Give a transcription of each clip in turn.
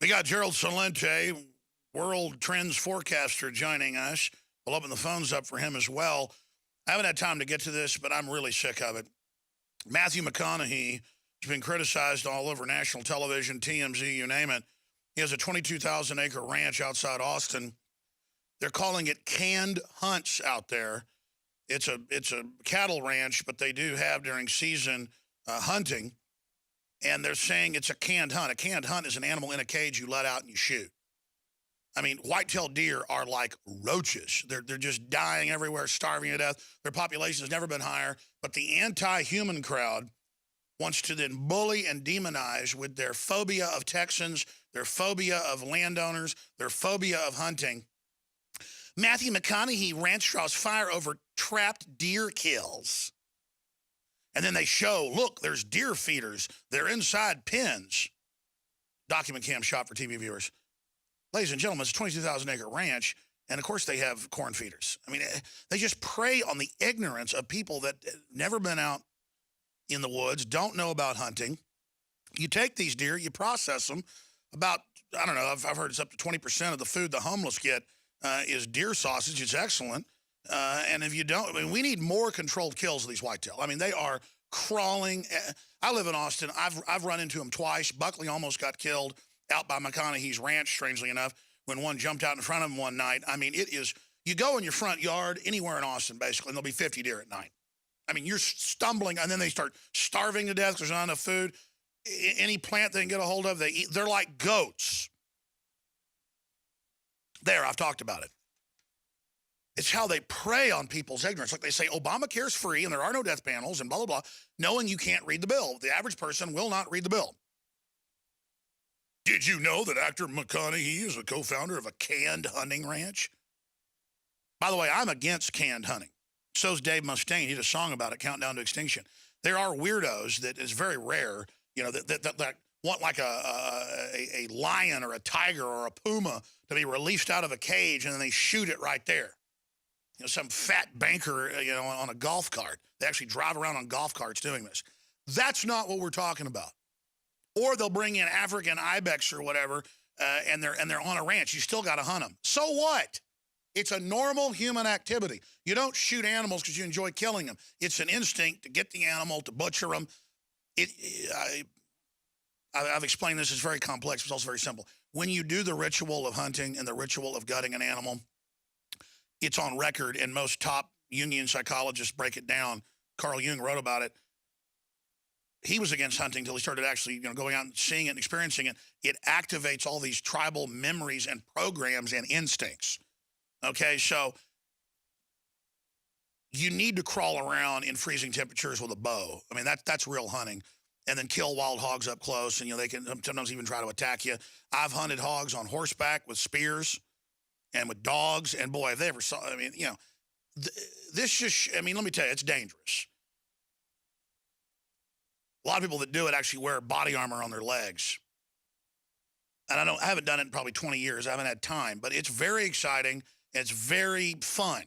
We got Gerald Celente, world trends forecaster, joining us. We'll open the phones up for him as well. I haven't had time to get to this, but I'm really sick of it. Matthew McConaughey has been criticized all over national television, TMZ, you name it. He has a 22,000-acre ranch outside Austin. They're calling it canned hunts out there. It's a cattle ranch, but they do have during season hunting. And they're saying it's a canned hunt. A canned hunt is an animal in a cage you let out and you shoot. I mean, white-tailed deer are like roaches. They're just dying everywhere, starving to death. Their population has never been higher. But the anti-human crowd wants to then bully and demonize with their phobia of Texans, their phobia of landowners, their phobia of hunting. Matthew McConaughey ranch draws fire over trapped deer kills. And then they show, look, there's deer feeders. They're inside pens. Document cam shot for TV viewers. Ladies and gentlemen, it's a 22,000-acre ranch, and of course they have corn feeders. I mean, they just prey on the ignorance of people that never been out in the woods, don't know about hunting. You take these deer, you process them. About, I don't know, I've heard it's up to 20% of the food the homeless get is deer sausage. It's excellent. And if you don't, I mean, we need more controlled kills of these whitetail. I mean, they are crawling. I live in Austin. I've run into them twice. Buckley almost got killed out by McConaughey's ranch, strangely enough, when one jumped out in front of him one night. I mean, it is, you go in your front yard anywhere in Austin, basically, and there'll be 50 deer at night. I mean, you're stumbling, and then they start starving to death because there's not enough food. Any plant they can get a hold of, they eat. They're like goats. There, I've talked about it. It's how they prey on people's ignorance. Like they say, Obamacare's free and there are no death panels and blah, blah, blah, knowing you can't read the bill. The average person will not read the bill. Did you know that actor McConaughey is a co-founder of a canned hunting ranch? By the way, I'm against canned hunting. So's Dave Mustaine. He did a song about it, Countdown to Extinction. There are weirdos that is very rare, you know, that want like a lion or a tiger or a puma to be released out of a cage and then they shoot it right there. You know, some fat banker, you know, on a golf cart. They actually drive around on golf carts doing this. That's not what we're talking about. Or they'll bring in African ibex or whatever, and they're on a ranch. You still got to hunt them. So what? It's a normal human activity. You don't shoot animals because you enjoy killing them. It's an instinct to get the animal, to butcher them. I've explained this. It's very complex, but it's also very simple. When you do the ritual of hunting and the ritual of gutting an animal, it's on record, and most top Jungian psychologists break it down. Carl Jung wrote about it. He was against hunting until he started actually, you know, going out and seeing it and experiencing it. It activates all these tribal memories and programs and instincts. Okay, so you need to crawl around in freezing temperatures with a bow. I mean, that's real hunting. And then kill wild hogs up close, and, you know, they can sometimes even try to attack you. I've hunted hogs on horseback with spears and with dogs, and boy, if they ever saw, I mean, you know, this just, I mean, let me tell you, it's dangerous. A lot of people that do it actually wear body armor on their legs. And I haven't done it in probably 20 years. I haven't had time, but it's very exciting. It's very fun.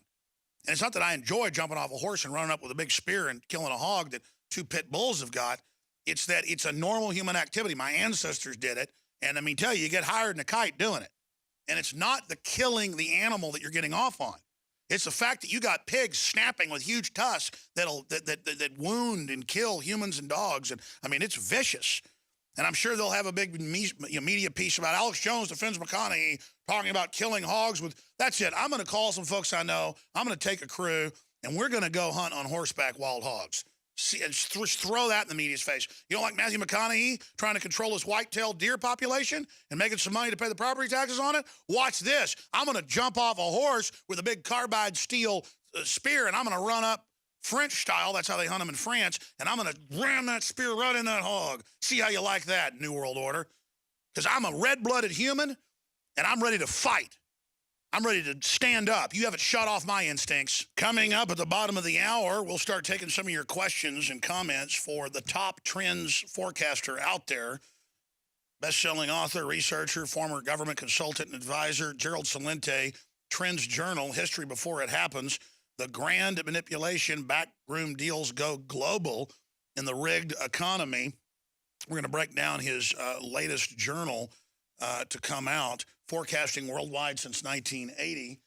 And it's not that I enjoy jumping off a horse and running up with a big spear and killing a hog that two pit bulls have got. It's that it's a normal human activity. My ancestors did it. And I mean, tell you get higher than a kite doing it. And it's not the killing the animal that you're getting off on. It's the fact that you got pigs snapping with huge tusks that wound and kill humans and dogs. And I mean, it's vicious. And I'm sure they'll have a big media piece about Alex Jones defends McConaughey talking about killing hogs with, that's it. I'm going to call some folks I know. I'm going to take a crew, and we're going to go hunt on horseback wild hogs. See, and just throw that in the media's face. You don't like Matthew McConaughey trying to control his white-tailed deer population and making some money to pay the property taxes on it? Watch this. I'm going to jump off a horse with a big carbide steel spear, and I'm going to run up French style. That's how they hunt them in France. And I'm going to ram that spear right in that hog. See how you like that, New World Order. Because I'm a red-blooded human, and I'm ready to fight. I'm ready to stand up. You haven't shut off my instincts. Coming up at the bottom of the hour, we'll start taking some of your questions and comments for the top trends forecaster out there. Best-selling author, researcher, former government consultant and advisor, Gerald Celente, Trends Journal, History Before It Happens, The Grand Manipulation, Backroom Deals Go Global in the Rigged Economy. We're going to break down his latest journal to come out, forecasting worldwide since 1980.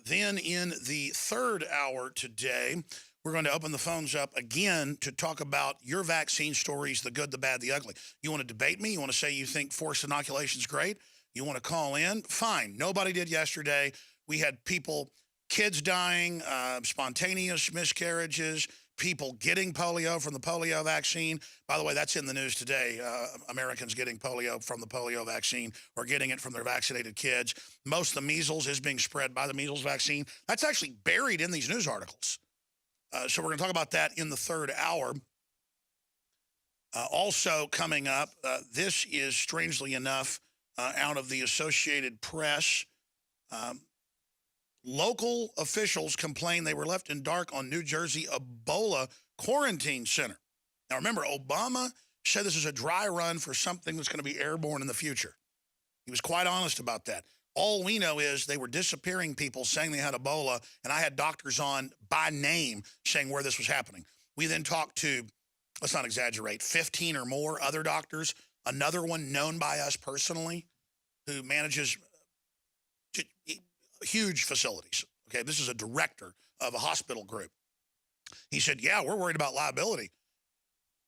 Then in the third hour today, we're going to open the phones up again to talk about your vaccine stories, the good, the bad, the ugly. You want to debate me? You want to say you think forced inoculation is great? You want to call in? Fine. Nobody did yesterday. We had people, kids dying, spontaneous miscarriages, people getting polio from the polio vaccine. By the way, that's in the news today. Americans getting polio from the polio vaccine or getting it from their vaccinated kids. Most of the measles is being spread by the measles vaccine. That's actually buried in these news articles. So we're going to talk about that in the third hour. Also coming up, this is strangely enough out of the Associated Press. Local officials complain they were left in dark on New Jersey Ebola quarantine center. Now remember, Obama said this is a dry run for something that's going to be airborne in the future. He was quite honest about that. All we know is they were disappearing people saying they had Ebola, and I had doctors on by name saying where this was happening. We then talked to, let's not exaggerate, 15 or more other doctors, another one known by us personally who manages huge facilities. Okay, this is a director of a hospital group. He said, yeah, we're worried about liability.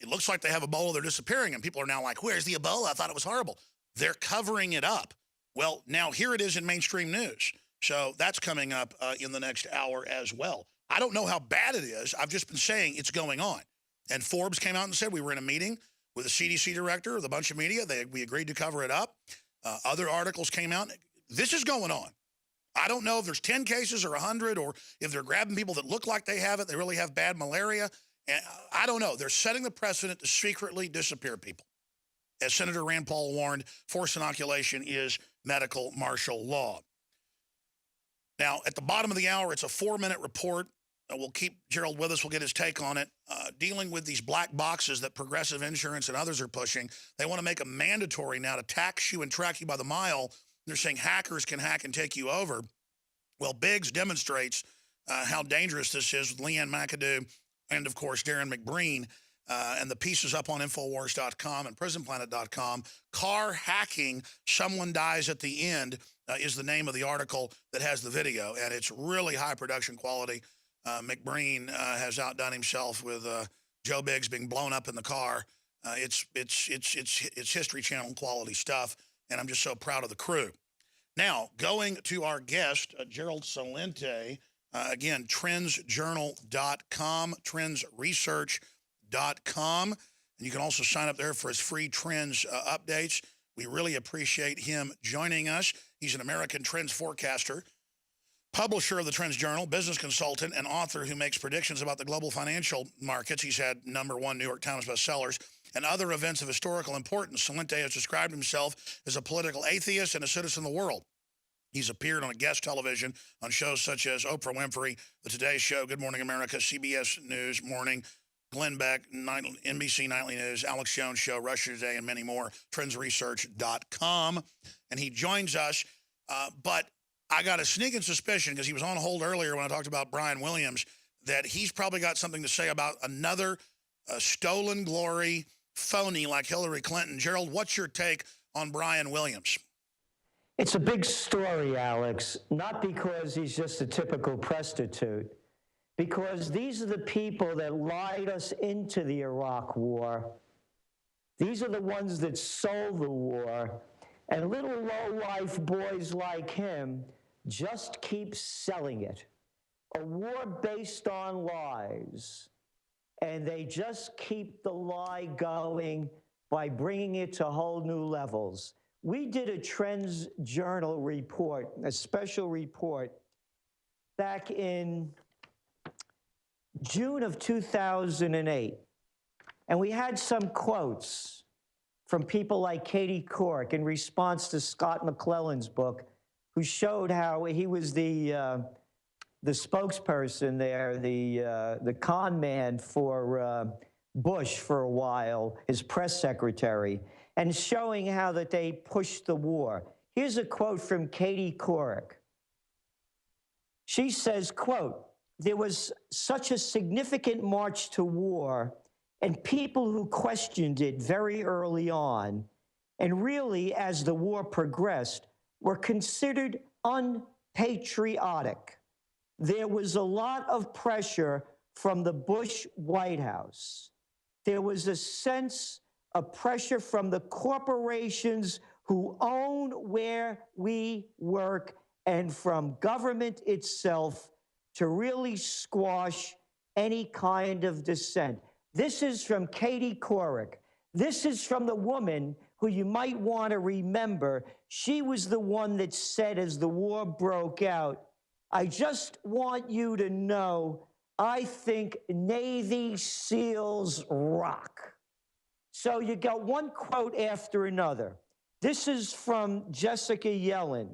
It looks like they have Ebola, they're disappearing, and people are now like, where's the Ebola? I thought it was horrible. They're covering it up. Well, now here it is in mainstream news. So that's coming up in the next hour as well. I don't know how bad it is. I've just been saying it's going on. And Forbes came out and said we were in a meeting with the CDC director with a bunch of media. We agreed to cover it up. Other articles came out. This is going on. I don't know if there's 10 cases or 100 or if they're grabbing people that look like they have it. They really have bad malaria. And I don't know. They're setting the precedent to secretly disappear people. As Senator Rand Paul warned, forced inoculation is medical martial law. Now, at the bottom of the hour, it's a 4-minute report. We'll keep Gerald with us. We'll get his take on it. Dealing with these black boxes that Progressive Insurance and others are pushing. They want to make them mandatory now to tax you and track you by the mile. They're saying hackers can hack and take you over. Well, Biggs demonstrates how dangerous this is with Leanne McAdoo and, of course, Darren McBreen. And the piece is up on Infowars.com and PrisonPlanet.com. Car hacking, someone dies at the end is the name of the article that has the video. And it's really high production quality. McBreen has outdone himself with Joe Biggs being blown up in the car. It's History Channel quality stuff. And I'm just so proud of the crew. Now, going to our guest, Gerald Celente, again, trendsjournal.com, trendsresearch.com. And you can also sign up there for his free trends updates. We really appreciate him joining us. He's an American trends forecaster, publisher of the Trends Journal, business consultant, and author who makes predictions about the global financial markets. He's had #1 New York Times bestsellers and other events of historical importance. Celente has described himself as a political atheist and a citizen of the world. He's appeared on guest television on shows such as Oprah Winfrey, The Today Show, Good Morning America, CBS News Morning, Glenn Beck, NBC Nightly News, Alex Jones Show, Russia Today, and many more. Trendsresearch.com. And he joins us, but I got a sneaking suspicion, because he was on hold earlier when I talked about Brian Williams, that he's probably got something to say about another stolen glory phony like Hillary Clinton. Gerald, what's your take on Brian Williams? It's a big story, Alex, not because he's just a typical prostitute, because these are the people that lied us into the Iraq War. These are the ones that sold the war, and little low-life boys like him just keep selling it. A war based on lies. And they just keep the lie going by bringing it to whole new levels. We did a Trends Journal report, a special report, back in June of 2008. And we had some quotes from people like Katie Couric in response to Scott McClellan's book, who showed how he was the spokesperson there, the con man for Bush for a while, his press secretary, and showing how that they pushed the war. Here's a quote from Katie Couric. She says, quote, "There was such a significant march to war, and people who questioned it very early on and really, as the war progressed, were considered unpatriotic. There was a lot of pressure from the Bush White House. There was a sense of pressure from the corporations who own where we work and from government itself to really squash any kind of dissent. This is from Katie Couric. This is from the woman who you might want to remember. She was the one that said as the war broke out, I just want you to know I think Navy SEALs rock. So you got one quote after another. This is from Jessica Yellen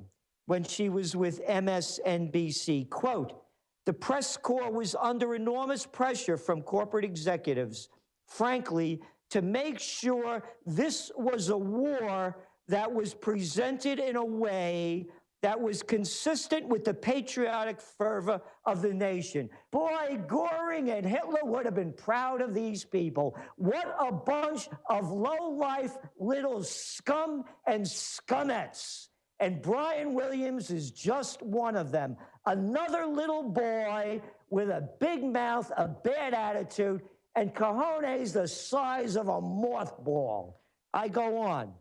when she was with MSNBC. Quote, the press corps was under enormous pressure from corporate executives, frankly, to make sure this was a war that was presented in a way that was consistent with the patriotic fervor of the nation. Boy, Goring and Hitler would have been proud of these people. What a bunch of low-life little scum and scumettes. And Brian Williams is just one of them. Another little boy with a big mouth, a bad attitude, and cojones the size of a mothball. I go on.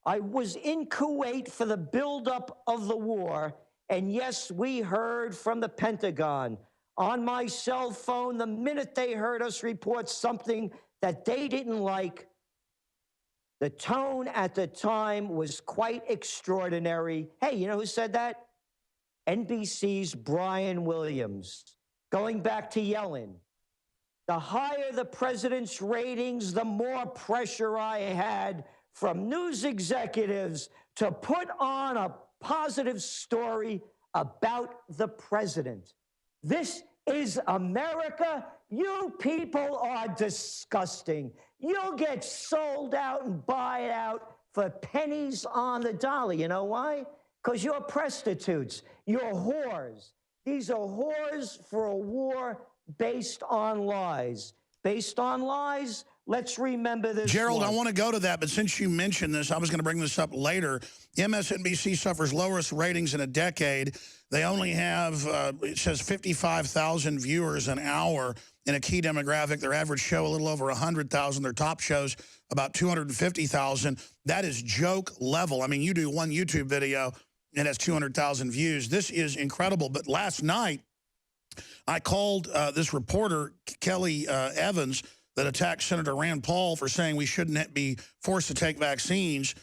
I was in Kuwait for the buildup of the war, and yes, we heard from the Pentagon on my cell phone the minute they heard us report something that they didn't like. The tone at the time was quite extraordinary. Hey, you know who said that? NBC's Brian Williams. Going back to Yellen. The higher the president's ratings, the more pressure I had from news executives to put on a positive story about the president. This is America. You people are disgusting. You'll get sold out and buy out for pennies on the dollar. You know why? Because you're prostitutes. You're whores. These are whores for a war based on lies. Based on lies, let's remember this. Gerald, one. I want to go to that, but since you mentioned this, I was going to bring this up later. MSNBC suffers lowest ratings in a decade. They only have, it says 55,000 viewers an hour in a key demographic. Their average show a little over 100,000. Their top shows about 250,000. That is joke level. I mean, you do one YouTube video and it has 200,000 views. This is incredible. But last night, I called this reporter, Kelly Evans, that attacked Senator Rand Paul for saying we shouldn't be forced to take vaccines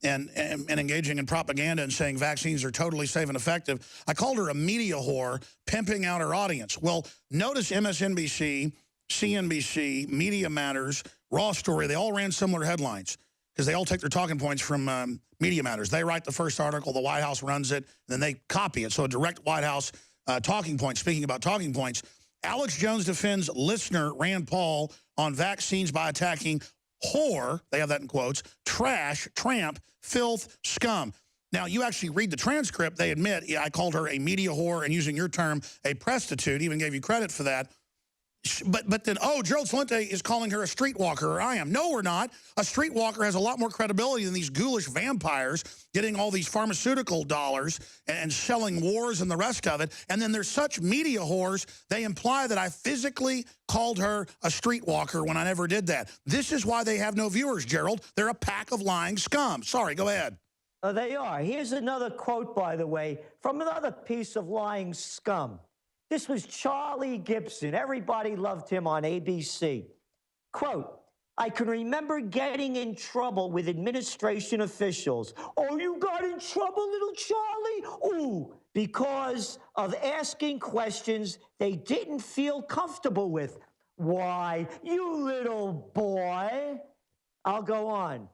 and engaging in propaganda and saying vaccines are totally safe and effective. I called her a media whore, pimping out her audience. Well, notice MSNBC, CNBC, Media Matters, Raw Story, they all ran similar headlines because they all take their talking points from Media Matters. They write the first article, the White House runs it, and then they copy it. So a direct White House talking point. Speaking about talking points, Alex Jones defends listener Rand Paul on vaccines by attacking whore, they have that in quotes, trash, tramp, filth, scum. Now, you actually read the transcript. They admit, yeah, I called her a media whore and using your term, a prostitute, even gave you credit for that. But then, oh, Gerald Celente is calling her a streetwalker, or I am. No, we're not. A streetwalker has a lot more credibility than these ghoulish vampires getting all these pharmaceutical dollars and selling wars and the rest of it. And then there's such media whores, they imply that I physically called her a streetwalker when I never did that. This is why they have no viewers, Gerald. They're a pack of lying scum. Sorry, go ahead. They are. Here's another quote, by the way, from another piece of lying scum. This was Charlie Gibson. Everybody loved him on ABC. Quote, I can remember getting in trouble with administration officials. Oh, you got in trouble, little Charlie? Ooh, because of asking questions they didn't feel comfortable with. Why, you little boy. I'll go on.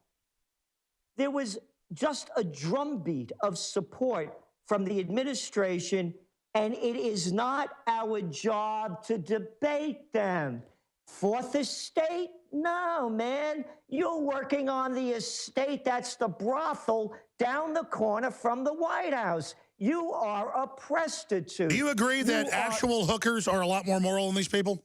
There was just a drumbeat of support from the administration, and it is not our job to debate them. Fourth estate? No, man. You're working on the estate that's the brothel down the corner from the White House. You are a prostitute. Do you agree that actual hookers are a lot more moral than these people?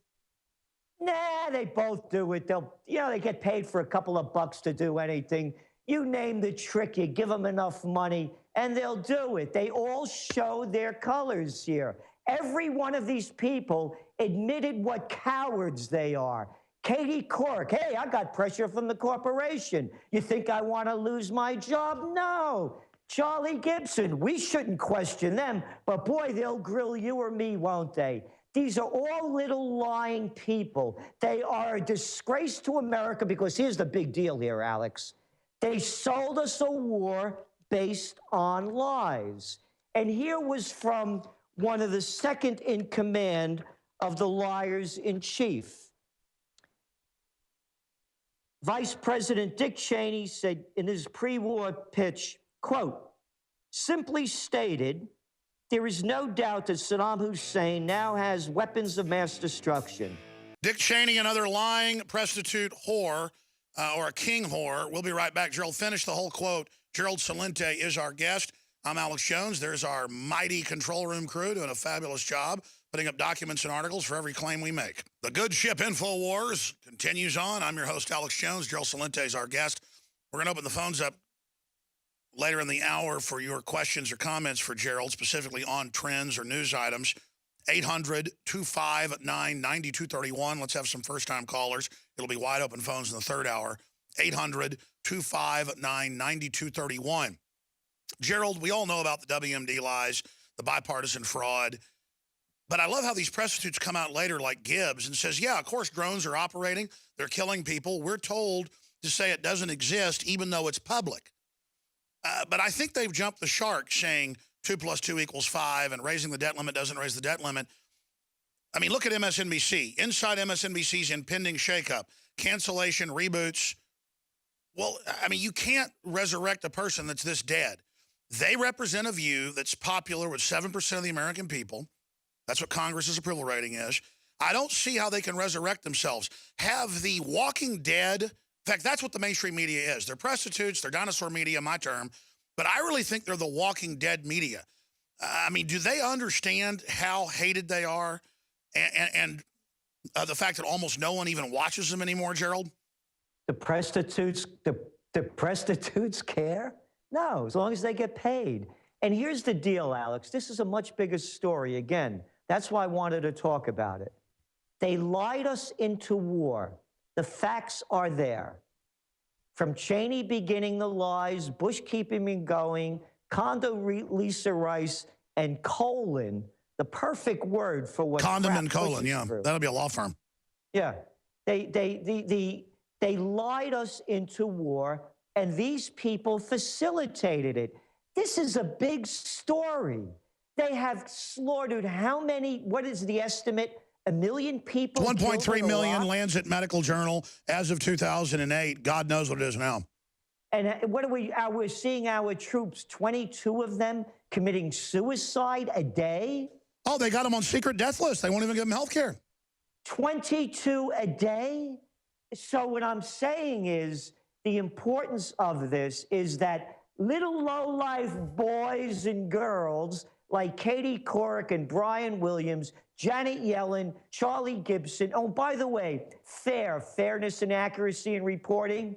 Nah, they both do it. They get paid for a couple of bucks to do anything. You name the trick, you give them enough money, and they'll do it. They all show their colors here. Every one of these people admitted what cowards they are. Katie Couric, hey, I got pressure from the corporation. You think I want to lose my job? No. Charlie Gibson, we shouldn't question them, but boy, they'll grill you or me, won't they? These are all little lying people. They are a disgrace to America because here's the big deal here, Alex. They sold us a war based on lies. And here was from one of the second in command of the liars in chief. Vice President Dick Cheney said in his pre-war pitch, quote, simply stated, there is no doubt that Saddam Hussein now has weapons of mass destruction. Dick Cheney, another lying prostitute whore, or a king whore. We'll be right back. Gerald, finish the whole quote. Gerald Celente is our guest. I'm Alex Jones. There's our mighty control room crew doing a fabulous job putting up documents and articles for every claim we make. The Good Ship InfoWars continues on. I'm your host, Alex Jones. Gerald Celente is our guest. We're going to open the phones up later in the hour for your questions or comments for Gerald, specifically on trends or news items. 800-259-9231. Let's have some first-time callers. It'll be wide open phones in the third hour. 800-259-9231. Gerald, we all know about the WMD lies, the bipartisan fraud. But I love how these prostitutes come out later like Gibbs and says, yeah, of course, drones are operating. They're killing people. We're told to say it doesn't exist, even though it's public. But I think they've jumped the shark saying 2 + 2 = 5 and raising the debt limit doesn't raise the debt limit. I mean, look at MSNBC. Inside MSNBC's impending shakeup, cancellation, reboots. Well, I mean, you can't resurrect a person that's this dead. They represent a view that's popular with 7% of the American people. That's what Congress's approval rating is. I don't see how they can resurrect themselves. Have the Walking Dead, in fact, that's what the mainstream media is. They're prostitutes, they're dinosaur media, my term, but I really think they're the Walking Dead media. I mean, do they understand how hated they are and the fact that almost no one even watches them anymore, Gerald? The prostitutes care? No, as long as they get paid. And here's the deal, Alex. This is a much bigger story. Again, that's why I wanted to talk about it. They lied us into war. The facts are there. From Cheney beginning the lies, Bush keeping me going, Lisa Rice, and colon, the perfect word for what Condom and colon, yeah. Through. That'll be a law firm. Yeah. They lied us into war, and these people facilitated it. This is a big story. They have slaughtered how many, what is the estimate? 1 million people? 1.3 million Lancet Medical Journal as of 2008. God knows what it is now. And what are we're seeing our troops, 22 of them committing suicide a day? Oh, they got them on secret death lists. They won't even give them health care. 22 a day? So what I'm saying is the importance of this is that little low-life boys and girls like Katie Couric and Brian Williams, Janet Yellen, Charlie Gibson. Oh, by the way, fairness and accuracy in reporting.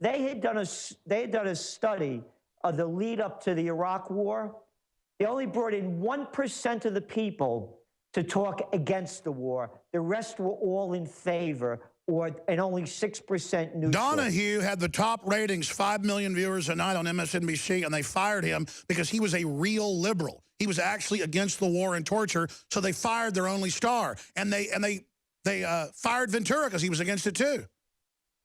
They had done a study of the lead up to the Iraq War. They only brought in 1% of the people to talk against the war. The rest were all in favor, and only 6% neutral. Donahue had the top ratings, 5 million viewers a night on MSNBC, and they fired him because he was a real liberal. He was actually against the war and torture, so they fired their only star. And they fired Ventura because he was against it too.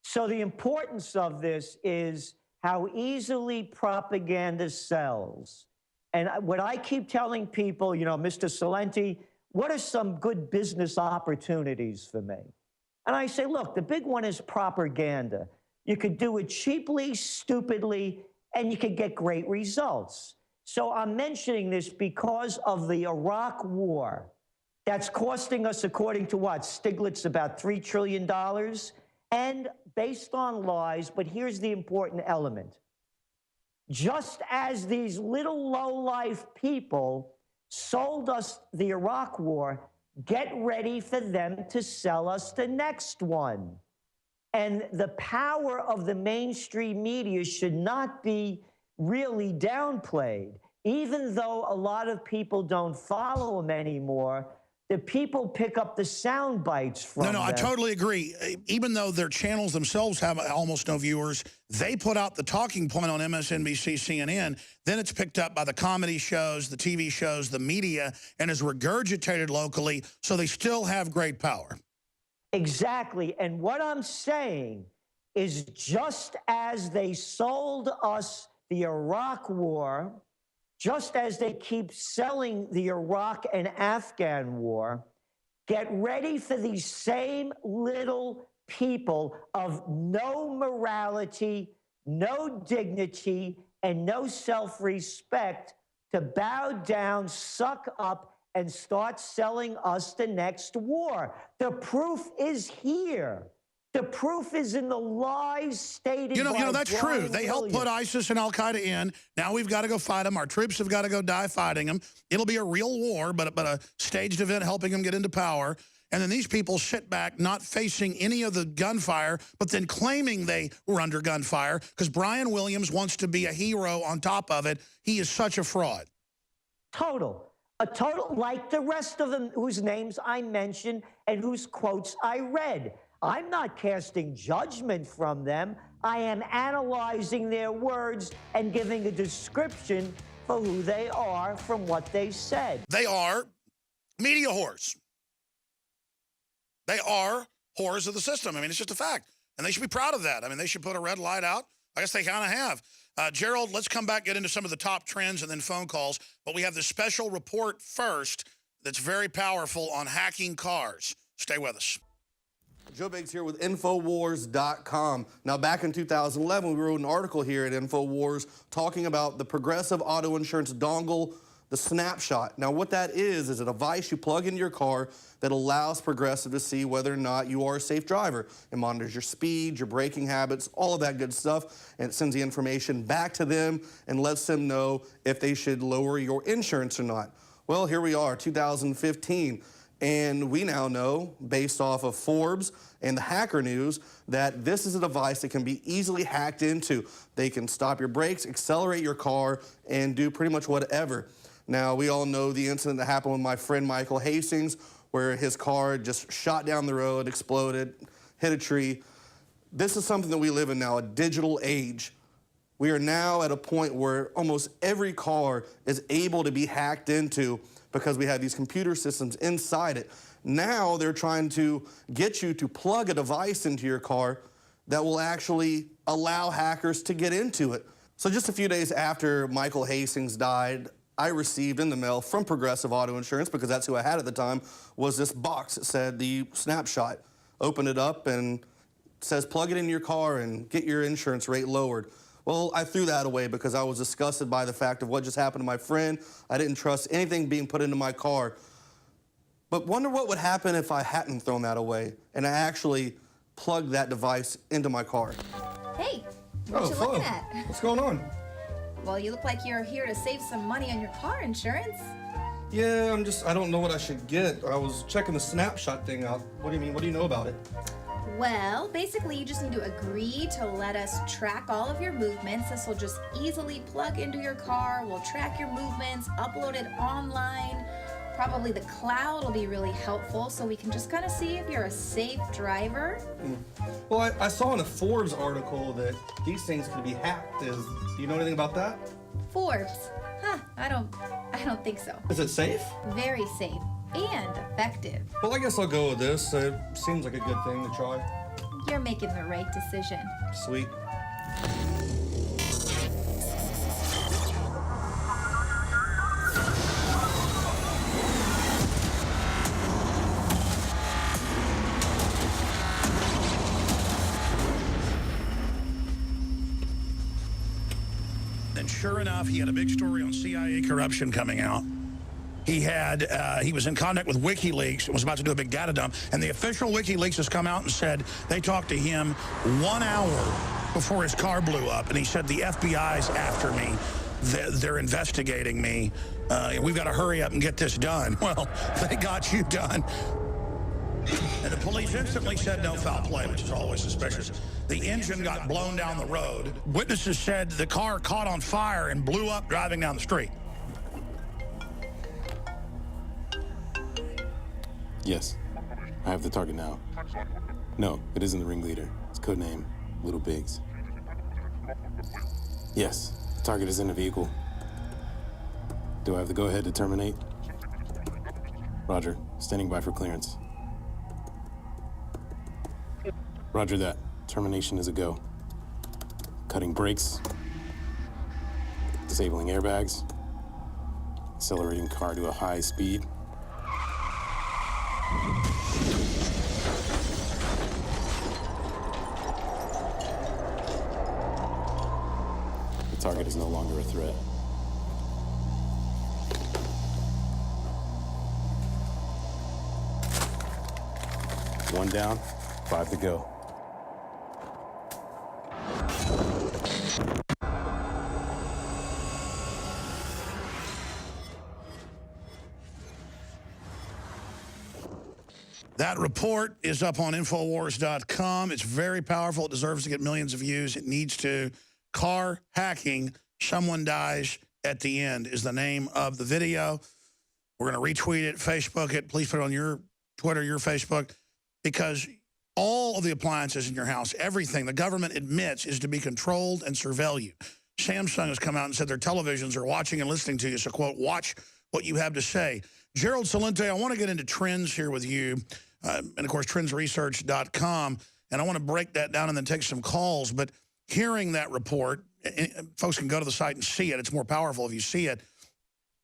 So the importance of this is how easily propaganda sells. And what I keep telling people, you know, Mr. Celente, what are some good business opportunities for me? And I say, look, the big one is propaganda. You could do it cheaply, stupidly, and you could get great results. So I'm mentioning this because of the Iraq War. That's costing us, according to what? Stiglitz, about $3 trillion. And based on lies, but here's the important element. Just as these little low-life people sold us the Iraq War, get ready for them to sell us the next one. And the power of the mainstream media should not be really downplayed. Even though a lot of people don't follow him anymore, the people pick up the sound bites from them. No, I totally agree. Even though their channels themselves have almost no viewers, they put out the talking point on MSNBC, CNN. Then it's picked up by the comedy shows, the TV shows, the media, and is regurgitated locally, so they still have great power. Exactly. And what I'm saying is, just as they sold us the Iraq War, just as they keep selling the Iraq and Afghan war, get ready for these same little people of no morality, no dignity, and no self-respect to bow down, suck up, and start selling us the next war. The proof is here. The proof is in the lies stated by that's Brian true. They helped put ISIS and Al-Qaeda in. Now we've got to go fight them. Our troops have got to go die fighting them. It'll be a real war, but a staged event helping them get into power. And then these people sit back, not facing any of the gunfire, but then claiming they were under gunfire because Brian Williams wants to be a hero on top of it. He is such a fraud. A total, like the rest of them whose names I mentioned and whose quotes I read. I'm not casting judgment from them. I am analyzing their words and giving a description for who they are from what they said. They are media whores. They are whores of the system. I mean, it's just a fact. And they should be proud of that. I mean, they should put a red light out. I guess they kind of have. Gerald, let's come back, get into some of the top trends and then phone calls. But we have this special report first that's very powerful on hacking cars. Stay with us. Joe Biggs here with Infowars.com. Now, back in 2011, we wrote an article here at Infowars talking about the Progressive Auto Insurance dongle, the Snapshot. Now, what that is a device you plug into your car that allows Progressive to see whether or not you are a safe driver. It monitors your speed, your braking habits, all of that good stuff, and it sends the information back to them and lets them know if they should lower your insurance or not. Well, here we are, 2015. And we now know, based off of Forbes and the Hacker News, that this is a device that can be easily hacked into. They can stop your brakes, accelerate your car, and do pretty much whatever. Now, we all know the incident that happened with my friend Michael Hastings, where his car just shot down the road, exploded, hit a tree. This is something that we live in now, a digital age. We are now at a point where almost every car is able to be hacked into because we have these computer systems inside it. Now they're trying to get you to plug a device into your car that will actually allow hackers to get into it. So just a few days after Michael Hastings died, I received in the mail from Progressive Auto Insurance, because that's who I had at the time, was this box that said the Snapshot. Open it up and it says plug it in your car and get your insurance rate lowered. Well, I threw that away because I was disgusted by the fact of what just happened to my friend. I didn't trust anything being put into my car. But wonder what would happen if I hadn't thrown that away and I actually plugged that device into my car. Hey, what you looking at? What's going on? Well, you look like you're here to save some money on your car insurance. Yeah, I don't know what I should get. I was checking the Snapshot thing out. What do you mean? What do you know about it? Well, basically you just need to agree to let us track all of your movements. This will just easily plug into your car. We'll track your movements, upload it online. Probably the cloud will be really helpful, so we can just kind of see if you're a safe driver. Well, I saw in a Forbes article that these things could be hacked. Do you know anything about that? Forbes? Huh, I don't think so. Is it safe? Very safe and effective. Well, I guess I'll go with this. It seems like a good thing to try. You're making the right decision. Sweet. And sure enough, he had a big story on CIA corruption coming out. He was in contact with WikiLeaks and was about to do a big data dump. And the official WikiLeaks has come out and said they talked to him 1 hour before his car blew up. And he said, the FBI's after me. They're investigating me. We've got to hurry up and get this done. Well, they got you done. And the police instantly said no foul play, which is always suspicious. The engine got blown down the road. Witnesses said the car caught on fire and blew up driving down the street. Yes, I have the target now. No, it isn't the ringleader. It's codename Little Biggs. Yes, the target is in the vehicle. Do I have the go-ahead to terminate? Roger, standing by for clearance. Roger that. Termination is a go. Cutting brakes. Disabling airbags. Accelerating car to a high speed. The target is no longer a threat. One down, 5 to go. That report is up on Infowars.com. It's very powerful. It deserves to get millions of views. It needs to. Car hacking, someone dies at the end is the name of the video. We're going to retweet it, Facebook it. Please put it on your Twitter, your Facebook, because all of the appliances in your house, everything the government admits is to be controlled and surveil you. Samsung has come out and said their televisions are watching and listening to you. So, quote, watch what you have to say. Gerald Celente, I want to get into trends here with you. And, of course, trendsresearch.com. And I want to break that down and then take some calls. But hearing that report, folks can go to the site and see it. It's more powerful if you see it.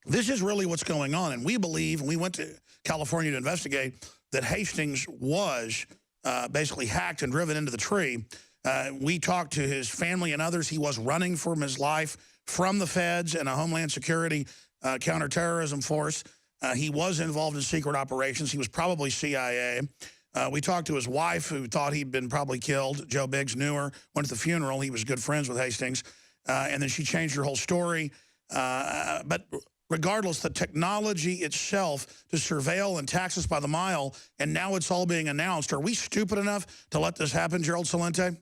This is really what's going on. And we believe, and we went to California to investigate, that Hastings was basically hacked and driven into the tree. We talked to his family and others. He was running for his life from the feds and a Homeland Security counterterrorism force. He was involved in secret operations. He was probably CIA. We talked to his wife, who thought he'd been probably killed. Joe Biggs knew her, went to the funeral. He was good friends with Hastings. And then she changed her whole story. But regardless, the technology itself to surveil and tax us by the mile, and now it's all being announced. Are we stupid enough to let this happen, Gerald Celente?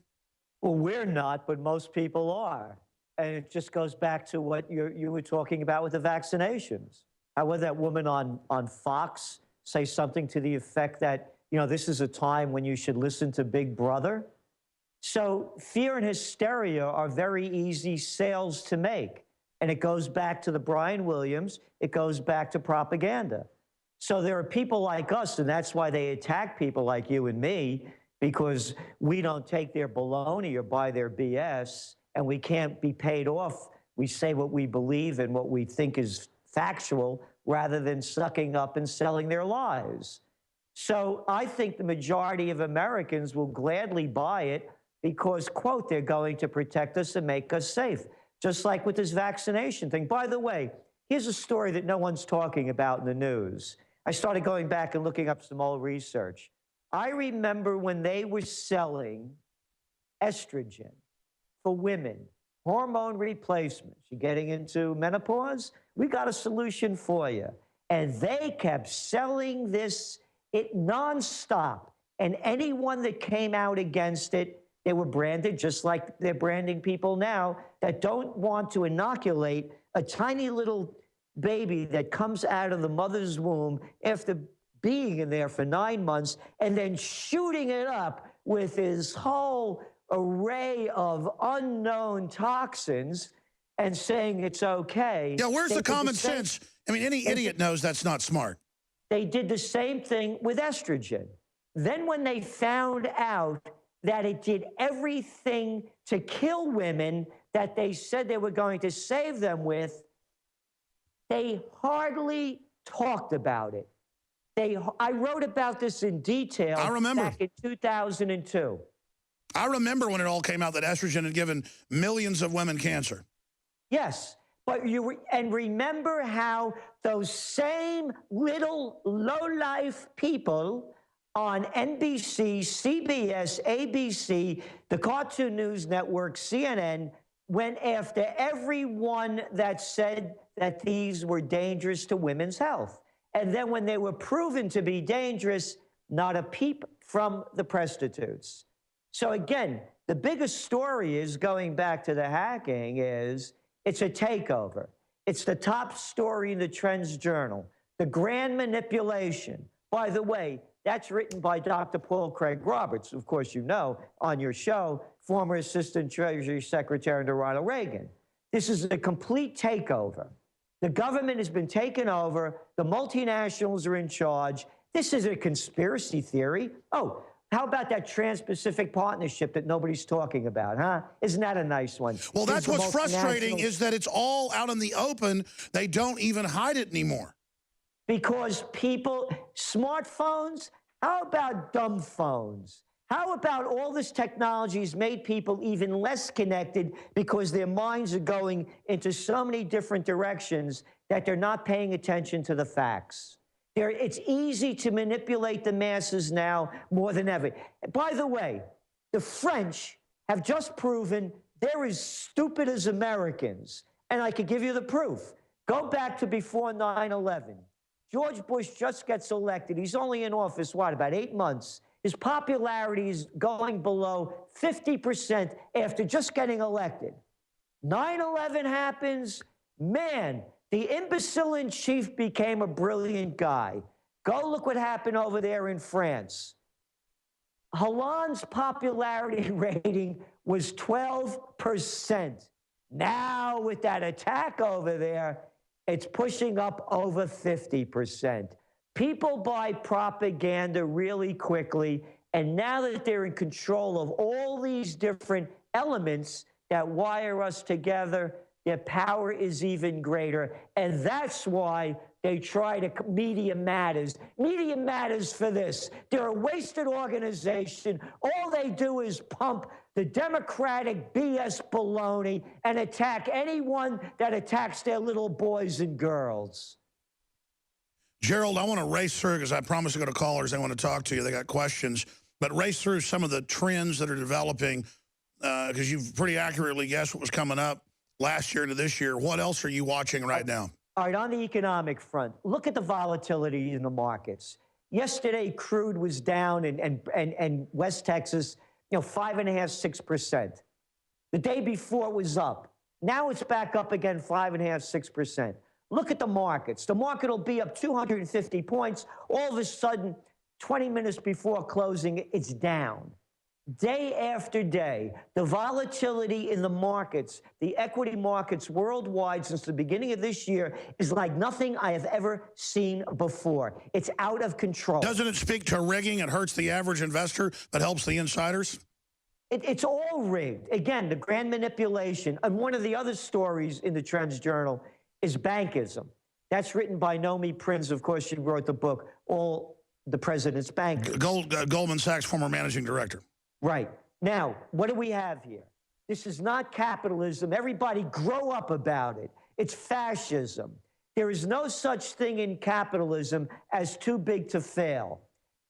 Well, we're not, but most people are. And it just goes back to what you were talking about with the vaccinations. How would that woman on Fox say something to the effect that, you know, this is a time when you should listen to Big Brother? So fear and hysteria are very easy sales to make. And it goes back to the Brian Williams. It goes back to propaganda. So there are people like us, and that's why they attack people like you and me, because we don't take their baloney or buy their BS, and we can't be paid off. We say what we believe and what we think is factual rather than sucking up and selling their lies. So I think the majority of Americans will gladly buy it because, quote, they're going to protect us and make us safe. Just like with this vaccination thing. By the way, here's a story that no one's talking about in the news. I started going back and looking up some old research. I remember when they were selling estrogen for women, hormone replacements. You're getting into menopause? We got a solution for you. And they kept selling this nonstop. And anyone that came out against it, they were branded just like they're branding people now that don't want to inoculate a tiny little baby that comes out of the mother's womb after being in there for 9 months and then shooting it up with his whole array of unknown toxins and saying it's okay. Yeah, where's the common sense? I mean, any idiot knows that's not smart. They did the same thing with estrogen. Then when they found out that it did everything to kill women that they said they were going to save them with, they hardly talked about it. I wrote about this in detail I remember. back in 2002. I remember when it all came out that estrogen had given millions of women cancer. Yes, but remember how those same little low-life people on NBC, CBS, ABC, the Cartoon News Network, CNN, went after everyone that said that these were dangerous to women's health. And then when they were proven to be dangerous, not a peep from the prostitutes. So again, the biggest story is, going back to the hacking, is it's a takeover. It's the top story in the Trends Journal. The grand manipulation. By the way, that's written by Dr. Paul Craig Roberts, of course you know, on your show, former Assistant Treasury Secretary under Ronald Reagan. This is a complete takeover. The government has been taken over. The multinationals are in charge. This is a conspiracy theory. Oh, how about that Trans-Pacific Partnership that nobody's talking about, huh? Isn't that a nice one? Well, that's what's frustrating, is that it's all out in the open. They don't even hide it anymore. Because people, smartphones, how about dumb phones? How about all this technology has made people even less connected because their minds are going into so many different directions that they're not paying attention to the facts. It's easy to manipulate the masses now more than ever. By the way, the French have just proven they're as stupid as Americans. And I could give you the proof. Go back to before 9/11. George Bush just gets elected. He's only in office, what, about 8 months? His popularity is going below 50% after just getting elected. 9/11 happens. Man, the imbecile in chief became a brilliant guy. Go look what happened over there in France. Hollande's popularity rating was 12%. Now, with that attack over there, it's pushing up over 50%. People buy propaganda really quickly, and now that they're in control of all these different elements that wire us together, their power is even greater. And that's why they try to, Media Matters. Media Matters for this. They're a wasted organization. All they do is pump the Democratic BS baloney and attack anyone that attacks their little boys and girls. Gerald, I want to race through, because I promised to go to callers. They want to talk to you. They got questions. But race through some of the trends that are developing, because you've pretty accurately guessed what was coming up last year into this year. What else are you watching right now? All right, on the economic front, look at the volatility in the markets. Yesterday, crude was down in West Texas, 5.5%, 6%. The day before it was up. Now it's back up again, 5.5%, 6%. Look at the markets. The market will be up 250 points. All of a sudden, 20 minutes before closing, it's down. Day after day, the volatility in the markets, the equity markets worldwide since the beginning of this year, is like nothing I have ever seen before. It's out of control. Doesn't it speak to rigging? It hurts the average investor, but helps the insiders? It's all rigged. Again, the grand manipulation. And one of the other stories in the Trends Journal is bankism. That's written by Nomi Prinz. Of course, she wrote the book, All the President's Bankers. Goldman Sachs, former managing director. Right. Now, what do we have here? This is not capitalism. Everybody grow up about it. It's fascism. There is no such thing in capitalism as too big to fail.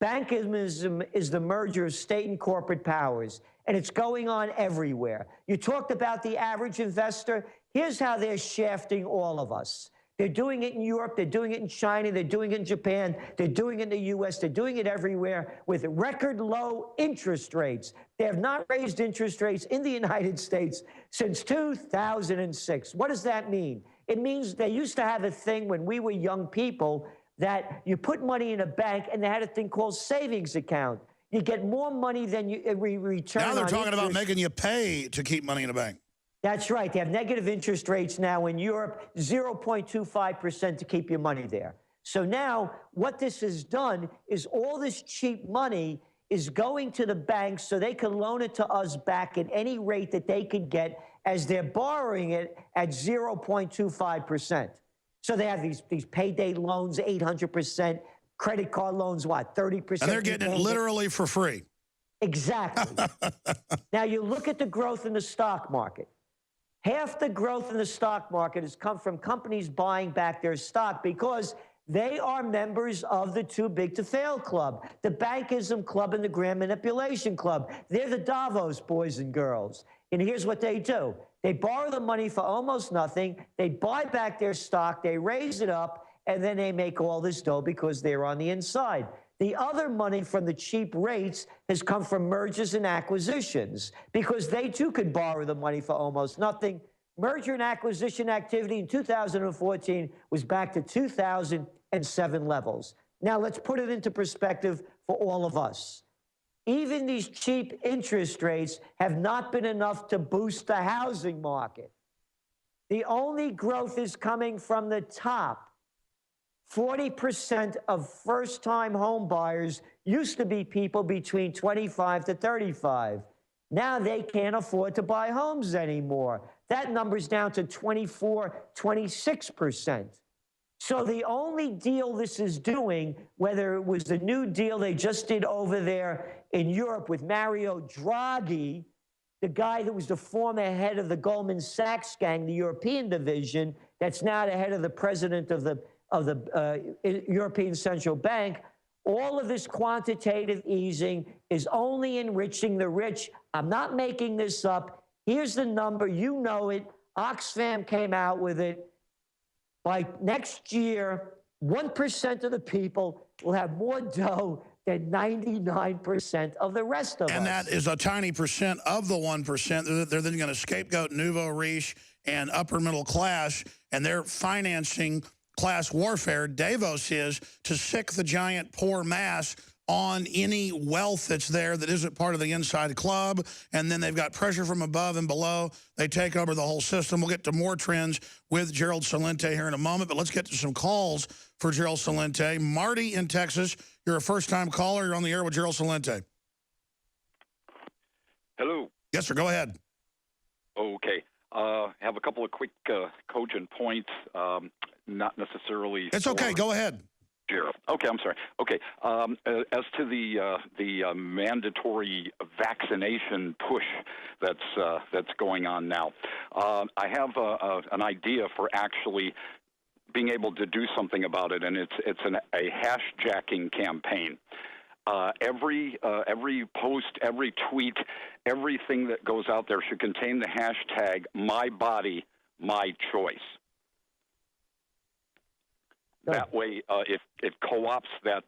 Bankism is the merger of state and corporate powers, and it's going on everywhere. You talked about the average investor. Here's how they're shafting all of us. They're doing it in Europe, they're doing it in China, they're doing it in Japan, they're doing it in the US, they're doing it everywhere with record low interest rates. They have not raised interest rates in the United States since 2006. What does that mean? It means they used to have a thing when we were young people that you put money in a bank and they had a thing called savings account. You get more money than you return. Now they're talking about making you pay to keep money in a bank. That's right. They have negative interest rates now in Europe, 0.25% to keep your money there. So now what this has done is all this cheap money is going to the banks so they can loan it to us back at any rate that they could get, as they're borrowing it at 0.25%. So they have these payday loans, 800%, credit card loans, what, 30%? And they're getting it literally for free. Exactly. Now you look at the growth in the stock market. Half the growth in the stock market has come from companies buying back their stock because they are members of the Too Big to Fail Club, the Bankism Club and the Grand Manipulation Club. They're the Davos boys and girls. And here's what they do. They borrow the money for almost nothing. They buy back their stock. They raise it up, and then they make all this dough because they're on the inside. The other money from the cheap rates has come from mergers and acquisitions because they too could borrow the money for almost nothing. Merger and acquisition activity in 2014 was back to 2007 levels. Now let's put it into perspective for all of us. Even these cheap interest rates have not been enough to boost the housing market. The only growth is coming from the top. 40% of first-time home buyers used to be people between 25 to 35. Now they can't afford to buy homes anymore. That number's down to 24, 26%. So the only deal this is doing, whether it was the new deal they just did over there in Europe with Mario Draghi, the guy that was the former head of the Goldman Sachs gang, the European division, that's now the head of the president of the European Central Bank, all of this quantitative easing is only enriching the rich. I'm not making this up. Here's the number. You know it. Oxfam came out with it. By next year, 1% of the people will have more dough than 99% of the rest of us. And that is a tiny percent of the 1%. They're then going to scapegoat nouveau riche and upper middle class, and they're financing class warfare. Davos is to sick the giant poor mass on any wealth that's there that isn't part of the inside club, and then they've got pressure from above and below. They take over the whole system. We'll get to more trends with Gerald Celente here in a moment, but let's get to some calls for Gerald Celente. Marty in Texas, you're a first-time caller. You're on the air with Gerald Celente. Hello. Yes, sir. Go ahead. Okay. Have a couple of quick cogent points, not necessarily... It's okay. Go ahead. Gerald. Okay, I'm sorry. Okay, as to the mandatory vaccination push that's going on now, I have an idea for actually being able to do something about it, and it's a hashjacking campaign. Every post, every tweet, everything that goes out there should contain the hashtag "My Body, My Choice." That way, it co-opts that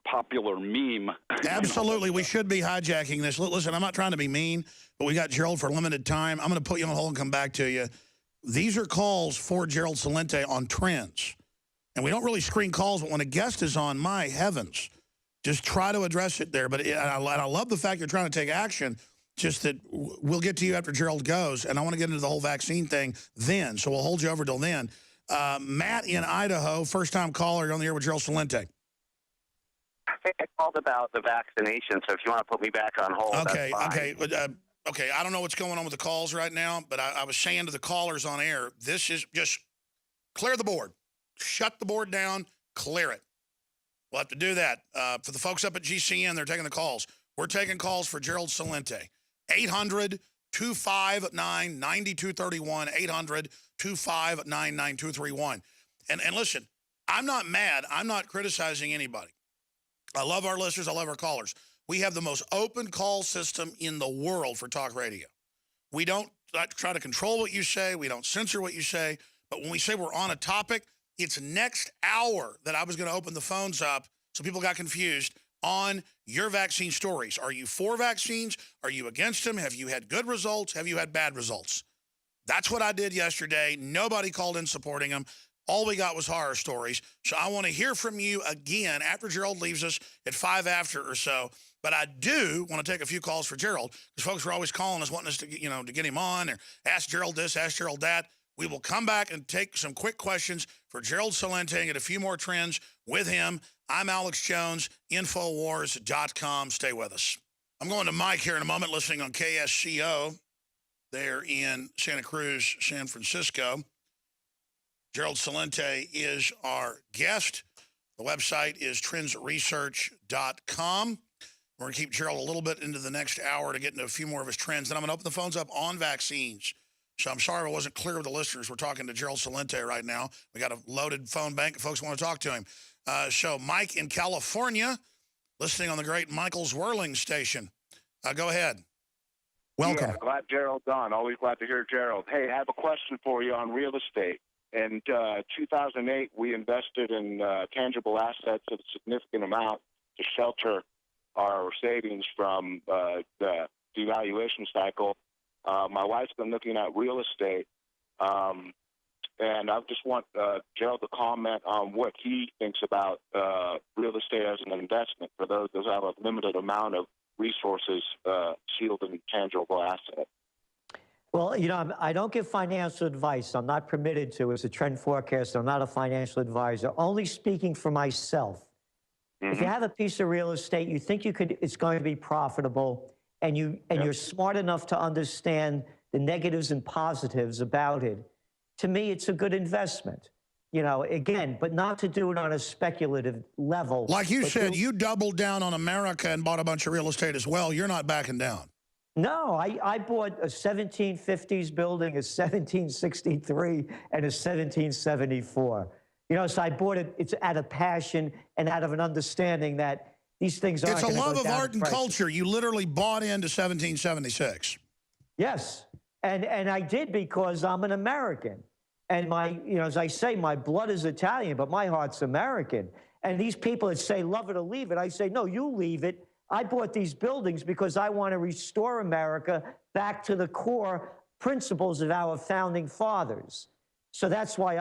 popular meme. Absolutely, we should be hijacking this. Listen, I'm not trying to be mean, but we got Gerald for a limited time. I'm going to put you on hold and come back to you. These are calls for Gerald Celente on trends. And we don't really screen calls, but when a guest is on, my heavens, just try to address it there. But I love the fact you're trying to take action, just that we'll get to you after Gerald goes, and I want to get into the whole vaccine thing then, so we'll hold you over till then. Matt in Idaho, first-time caller, you're on the air with Gerald Celente. I think I called about the vaccination, so if you want to put me back on hold, okay, that's fine. Okay, I don't know what's going on with the calls right now, but I was saying to the callers on air, this is just clear the board. Shut the board down, clear it. We'll have to do that. For the folks up at GCN, they're taking the calls. We're taking calls for Gerald Celente. 800-259-9231, 800-259-9231. And listen, I'm not mad. I'm not criticizing anybody. I love our listeners. I love our callers. We have the most open call system in the world for talk radio. We don't try to control what you say. We don't censor what you say. But when we say we're on a topic, it's next hour that I was going to open the phones up so people got confused on your vaccine stories. Are you for vaccines? Are you against them? Have you had good results? Have you had bad results? That's what I did yesterday. Nobody called in supporting them. All we got was horror stories. So I want to hear from you again after Gerald leaves us at 5 after or so. But I do want to take a few calls for Gerald because folks were always calling us, wanting us to, to get him on or ask Gerald this, ask Gerald that. We will come back and take some quick questions for Gerald Celente and get a few more trends with him. I'm Alex Jones, Infowars.com. Stay with us. I'm going to Mike here in a moment, listening on KSCO there in Santa Cruz, San Francisco. Gerald Celente is our guest. The website is trendsresearch.com. We're going to keep Gerald a little bit into the next hour to get into a few more of his trends. Then I'm going to open the phones up on vaccines. So I'm sorry if I wasn't clear with the listeners. We're talking to Gerald Celente right now. We got a loaded phone bank if folks want to talk to him. So Mike in California, listening on the great Michael's Whirling Station. Go ahead. Welcome. Yeah, glad Gerald's on. Always glad to hear Gerald. Hey, I have a question for you on real estate. In 2008, we invested in tangible assets of a significant amount to shelter our savings from the devaluation cycle. My wife's been looking at real estate, and I just want Gerald to comment on what he thinks about real estate as an investment for those that have a limited amount of resources sealed in tangible assets. Well, you know, I don't give financial advice. I'm not permitted to as a trend forecaster. I'm not a financial advisor, only speaking for myself. If you have a piece of real estate, you think it's going to be profitable, and you're smart enough to understand the negatives and positives about it, to me, it's a good investment. You know, again, but not to do it on a speculative level. Like you said, you doubled down on America and bought a bunch of real estate as well. You're not backing down. No, I bought a 1750s building, a 1763, and a 1774. You know, so I bought it. It's out of passion and out of an understanding that these things aren't. It's a love of art and price. culture. You literally bought into 1776. Yes, and I did because I'm an American, and you know, as I say, my blood is Italian, but my heart's American. And these people that say love it or leave it, I say no, you leave it. I bought these buildings because I want to restore America back to the core principles of our founding fathers. So that's why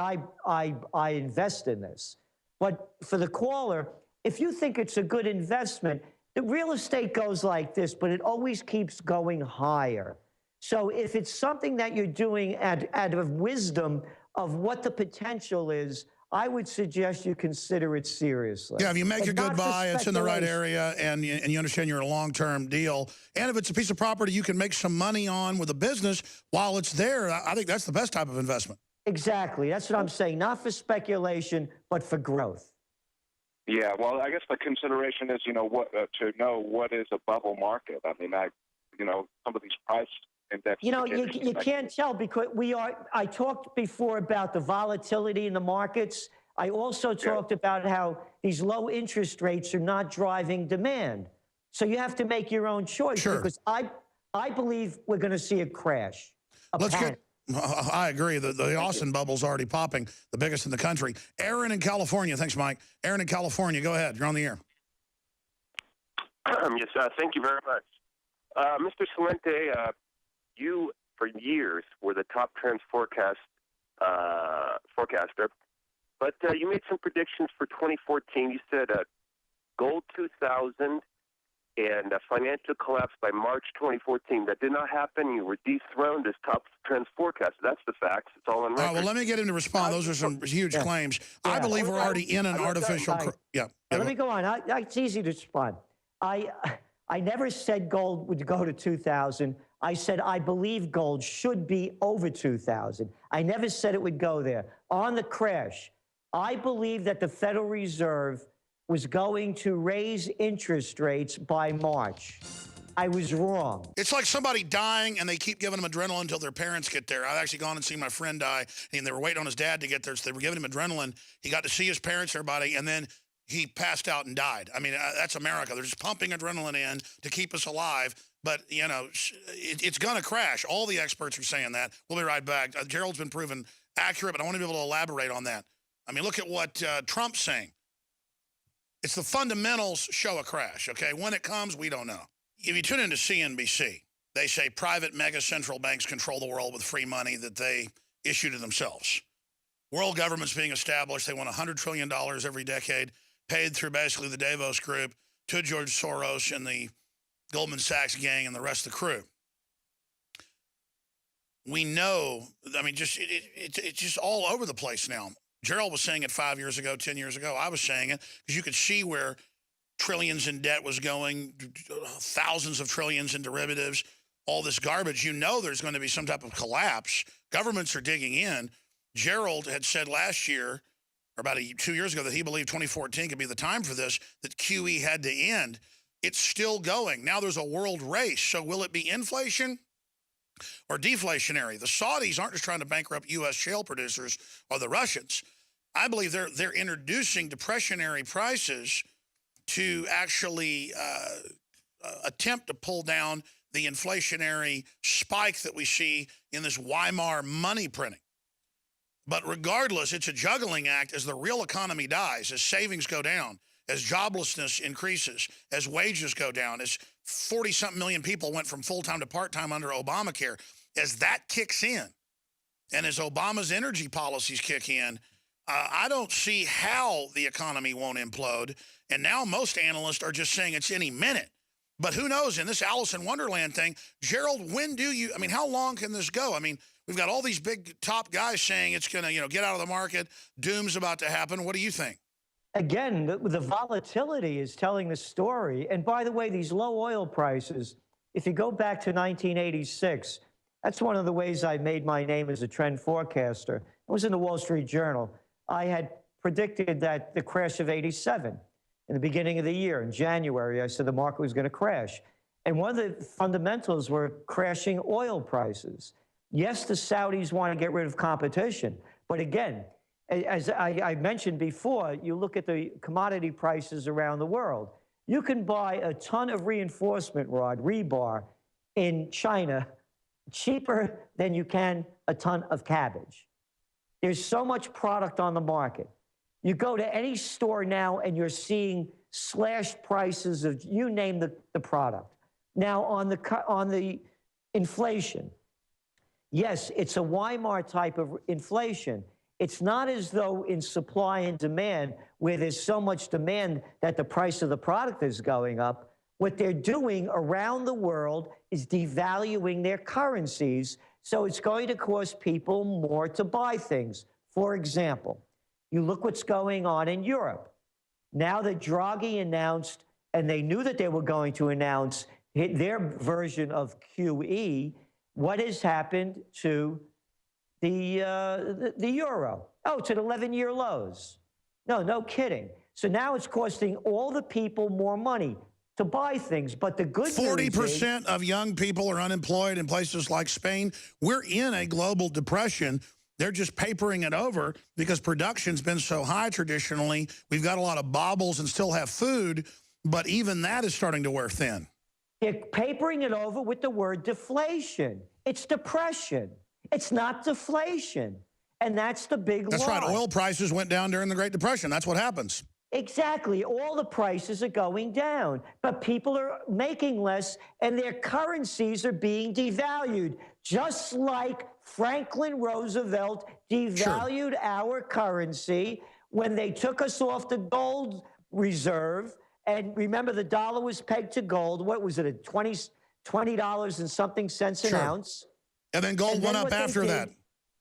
I invest in this. But for the caller, if you think it's a good investment, the real estate goes like this, but it always keeps going higher. So if it's something that you're doing out of wisdom of what the potential is, I would suggest you consider it seriously. Yeah, if you make a good buy, it's in the right speculation. area, and you understand you're in a long-term deal. And if it's a piece of property you can make some money on with a business while it's there, I think that's the best type of investment. Exactly. That's what I'm saying. Not for speculation, but for growth. Yeah, well, I guess the consideration is, you know, to know what is a bubble market. I mean, some of these price indexes. You know, you can't tell because I talked before about the volatility in the markets. I also talked about how these low interest rates are not driving demand. So you have to make your own choice because I believe we're going to see a crash. I agree. The Austin bubble's already popping, the biggest in the country. Aaron in California. Thanks, Mike. Aaron in California. Go ahead. You're on the air. Yes, thank you very much. Mr. Celente, you, for years, were the top trends forecaster, but you made some predictions for 2014. You said gold 2000 and a financial collapse by March 2014. That did not happen. You were dethroned as top trends forecaster. That's the facts. It's all on record. All right, well, let me get him to respond. Those are some huge claims. I believe we're already in an artificial... Let me go on. It's easy to respond. I never said gold would go to 2,000. I said I believe gold should be over 2,000. I never said it would go there. On the crash, I believe that the Federal Reserve was going to raise interest rates by March. I was wrong. It's like somebody dying and they keep giving them adrenaline until their parents get there. I've actually gone and seen my friend die, and they were waiting on his dad to get there, so they were giving him adrenaline. He got to see his parents, everybody, and then he passed out and died. I mean, that's America. They're just pumping adrenaline in to keep us alive. But, you know, it's going to crash. All the experts are saying that. We'll be right back. Gerald's been proven accurate, but I want to be able to elaborate on that. I mean, look at what Trump's saying. It's the fundamentals show a crash, okay? When it comes, we don't know. If you tune into CNBC, they say private mega central banks control the world with free money that they issue to themselves. World government's being established. They want $100 trillion every decade, paid through basically the Davos group to George Soros and the Goldman Sachs gang and the rest of the crew. We know, I mean, it's just all over the place now. Gerald was saying it 5 years ago, 10 years ago. I was saying it because you could see where trillions in debt was going, thousands of trillions in derivatives, all this garbage. You know there's going to be some type of collapse. Governments are digging in. Gerald had said last year, or about 2 years ago, that he believed 2014 could be the time for this, that QE had to end. It's still going. Now there's a world race. So will it be inflation or deflationary? The Saudis aren't just trying to bankrupt U.S. shale producers or the Russians. I believe they're introducing depressionary prices to actually attempt to pull down the inflationary spike that we see in this Weimar money printing. But regardless, it's a juggling act as the real economy dies, as savings go down, as joblessness increases, as wages go down, as 40-something million people went from full-time to part-time under Obamacare. As that kicks in, and as Obama's energy policies kick in, I don't see how the economy won't implode. And now most analysts are just saying it's any minute. But who knows, in this Alice in Wonderland thing, Gerald, when do you, I mean, how long can this go? I mean, we've got all these big top guys saying it's going to, get out of the market. Doom's about to happen. What do you think? Again, the volatility is telling the story. And by the way, these low oil prices, if you go back to 1986, that's one of the ways I made my name as a trend forecaster. It was in the Wall Street Journal. I had predicted that the crash of '87 in the beginning of the year, in January, I said the market was going to crash. And one of the fundamentals were crashing oil prices. Yes, the Saudis want to get rid of competition. But again, as I mentioned before, you look at the commodity prices around the world. You can buy a ton of reinforcement rod, rebar, in China cheaper than you can a ton of cabbage. There's so much product on the market. You go to any store now and you're seeing slashed prices of, you name the product. Now on the inflation, yes, it's a Weimar type of inflation. It's not as though in supply and demand, where there's so much demand that the price of the product is going up. What they're doing around the world is devaluing their currencies, so it's going to cost people more to buy things. For example, you look what's going on in Europe. Now that Draghi announced, and they knew that they were going to announce their version of QE, what has happened to the euro? Oh, it's at 11-year lows. No kidding. So now it's costing all the people more money to buy things. But the good news is 40% of young people are unemployed in places like Spain. We're in a global depression. They're just papering it over because production's been so high traditionally. We've got a lot of baubles and still have food, but even that is starting to wear thin. they're papering it over with the word deflation. It's depression. It's not deflation. And that's the big lie. That's right. Oil prices went down during the Great Depression. That's what happens. Exactly. All the prices are going down, but people are making less and their currencies are being devalued, just like Franklin Roosevelt devalued our currency when they took us off the gold reserve. And remember, the dollar was pegged to gold. What was it, at $20 and something cents an ounce? And then gold went up after that.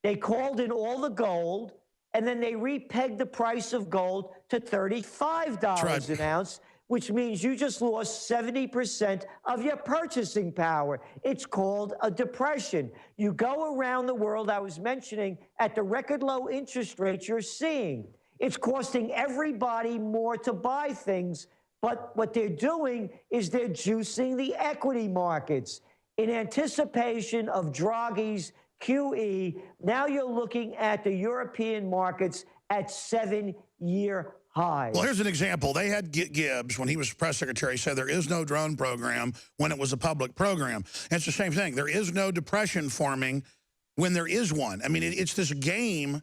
They called in all the gold, and then they repegged the price of gold to $35 an ounce, which means you just lost 70% of your purchasing power. It's called a depression. You go around the world, I was mentioning, at the record low interest rates you're seeing. It's costing everybody more to buy things, but what they're doing is they're juicing the equity markets. In anticipation of Draghi's QE, now you're looking at the European markets at 7-year highs. Well, here's an example. They had Gibbs, when he was press secretary, said there is no drone program when it was a public program. And it's the same thing. There is no depression forming when there is one. I mean, it's this game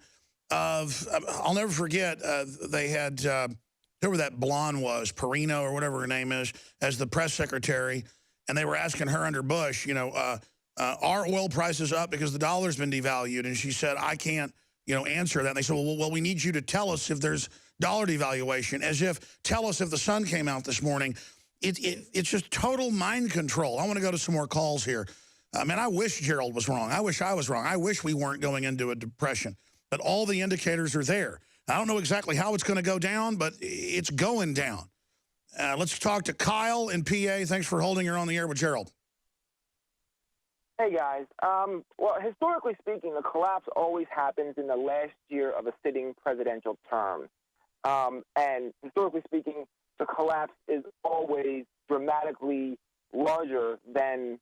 of, I'll never forget, they had, whoever that blonde was, Perino or whatever her name is, as the press secretary, and they were asking her under Bush, you know, are oil prices up because the dollar's been devalued? And she said, I can't, you know, answer that. And they said, well, we need you to tell us if there's dollar devaluation, as if, tell us if the sun came out this morning. It's just total mind control. I want to go to some more calls here. Man, I wish Gerald was wrong. I wish I was wrong. I wish we weren't going into a depression. But all the indicators are there. I don't know exactly how it's going to go down, but it's going down. Let's talk to Kyle in PA. Thanks for holding her on the air with Gerald. Hey, guys. Well, historically speaking, the collapse always happens in the last year of a sitting presidential term. And historically speaking, the collapse is always dramatically larger than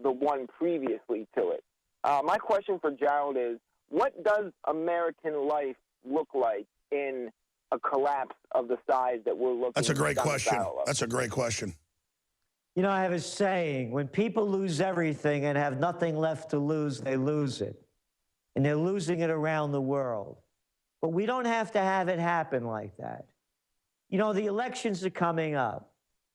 the one previously to it. My question for Gerald is, what does American life look like in a collapse of the size that we're looking at? That's a great question. That's a great question. You know, I have a saying, when people lose everything and have nothing left to lose, they lose it. and they're losing it around the world. But we don't have to have it happen like that. You know, the elections are coming up,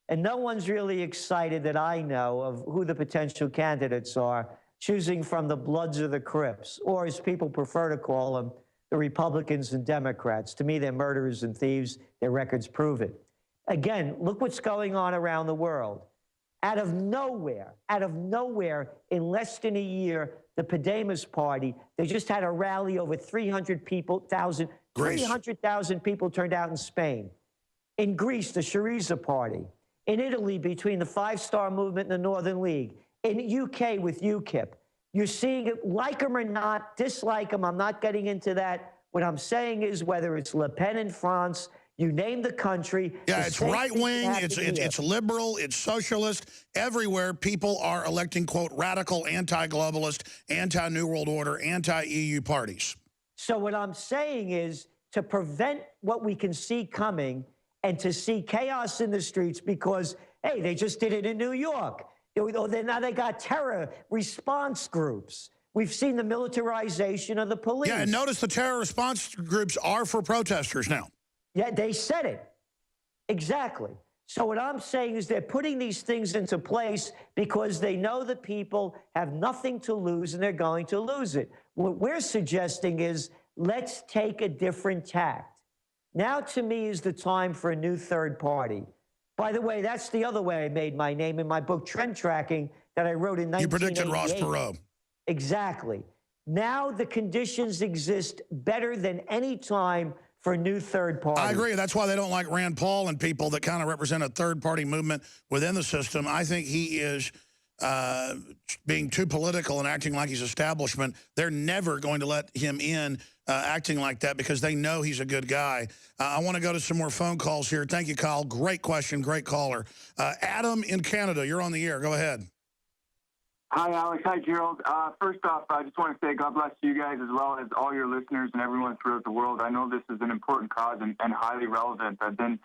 and no one's really excited that I know of who the potential candidates are, choosing from the Bloods or the Crips, or as people prefer to call them, the Republicans and Democrats. To me, they're murderers and thieves. Their records prove it. Again, look what's going on around the world. Out of nowhere, in less than a year, the Podemos party, they just had a rally over 300,000 people turned out in Spain. In Greece, the Syriza party. In Italy, between the Five Star Movement and the Northern League. In UK with UKIP. You're seeing it, like them or not, dislike them. I'm not getting into that. What I'm saying is whether it's Le Pen in France, you name the country. Yeah, it's right-wing, it's liberal, it's socialist. Everywhere, people are electing, quote, radical, anti-globalist, anti-New World Order, anti-EU parties. So what I'm saying is to prevent what we can see coming and to see chaos in the streets because, hey, they just did it in New York. Now they got terror response groups. We've seen the militarization of the police. Yeah, and notice the terror response groups are for protesters now. Yeah, they said it. Exactly. So what I'm saying is they're putting these things into place because they know the people have nothing to lose and they're going to lose it. What we're suggesting is let's take a different tact. Now, to me, is the time for a new third party. By the way, that's the other way I made my name in my book, Trend Tracking, that I wrote in 1988. You predicted Ross Perot. Exactly. Now the conditions exist better than any time for a new third party. I agree. That's why they don't like Rand Paul and people that kind of represent a third-party movement within the system. I think he is being too political and acting like he's establishment. They're never going to let him in acting like that because they know he's a good guy. I want to go to some more phone calls here. Thank you, Kyle. Great question. Great caller. Adam in Canada, you're on the air. Go ahead. Hi, Alex. Hi, Gerald. First off, I just want to say God bless you guys as well as all your listeners and everyone throughout the world. I know this is an important cause and highly relevant. I've been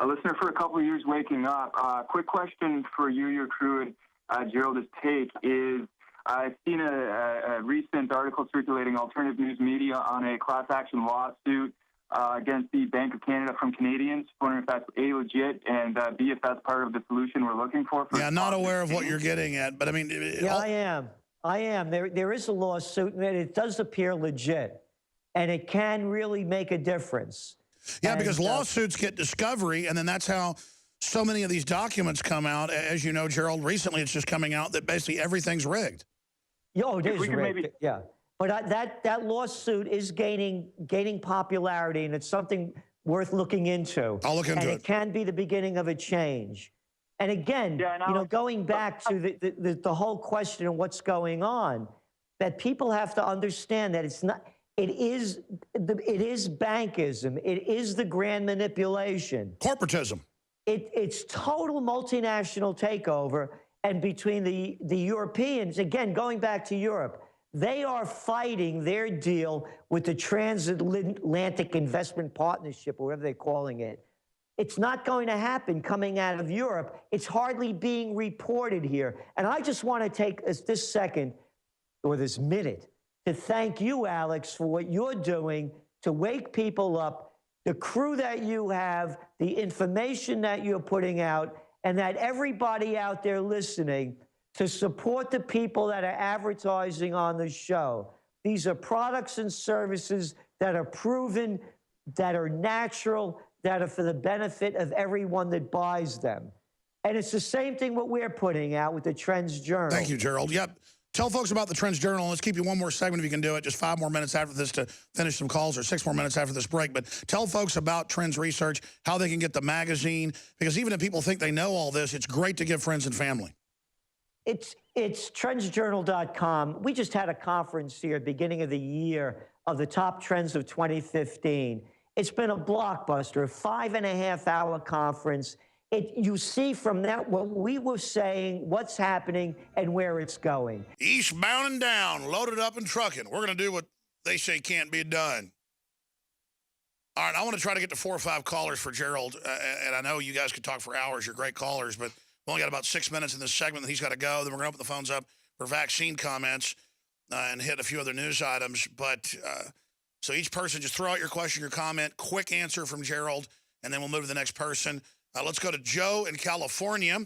a listener for a couple of years waking up. Quick question for you, your crew, and Gerald's take is I've seen a recent article circulating alternative news media on a class action lawsuit against the Bank of Canada from Canadians. Wondering if that's A, legit, and B, if that's part of the solution we're looking for. Yeah, not aware of what you're getting at, but I mean... Yeah, I am. There is a lawsuit, and it does appear legit, and it can really make a difference. Yeah, because lawsuits get discovery, and then that's how so many of these documents come out. As you know, Gerald, recently it's just coming out that basically everything's rigged. Oh, it is rigged, yeah. But that lawsuit is gaining popularity, and it's something worth looking into. I'll look into it. And it can be the beginning of a change. And again, you know, going back to the whole question of what's going on, that people have to understand that it's not. It is bankism. It is the grand manipulation. Corporatism. It's total multinational takeover. And between the Europeans, again, going back to Europe, they are fighting their deal with the Transatlantic Investment Partnership, or whatever they're calling it. It's not going to happen coming out of Europe. It's hardly being reported here. And I just want to take this second, or this minute, to thank you, Alex, for what you're doing to wake people up, the crew that you have, the information that you're putting out, and that everybody out there listening to support the people that are advertising on the show. These are products and services that are proven, that are natural, that are for the benefit of everyone that buys them. And it's the same thing what we're putting out with the Trends Journal. Thank you, Gerald. Yep. Tell folks about the Trends Journal. Let's keep you one more segment if you can do it. Just 5 more minutes after this to finish some calls, or 6 more minutes after this break. But tell folks about Trends Research, how they can get the magazine. Because even if people think they know all this, it's great to give friends and family. It's trendsjournal.com. We just had a conference here at the beginning of the year of the top trends of 2015. It's been a blockbuster, a 5.5-hour conference. You see from that what we were saying, what's happening, and where it's going. Eastbound and down, loaded up and trucking. We're going to do what they say can't be done. All right, I want to try to get to 4 or 5 callers for Gerald, and I know you guys could talk for hours. You're great callers, but we only got about 6 minutes in this segment that he's got to go. Then we're going to open the phones up for vaccine comments. and hit a few other news items. But so each person, just throw out your question, your comment, quick answer from Gerald, and then we'll move to the next person. Let's go to Joe in California.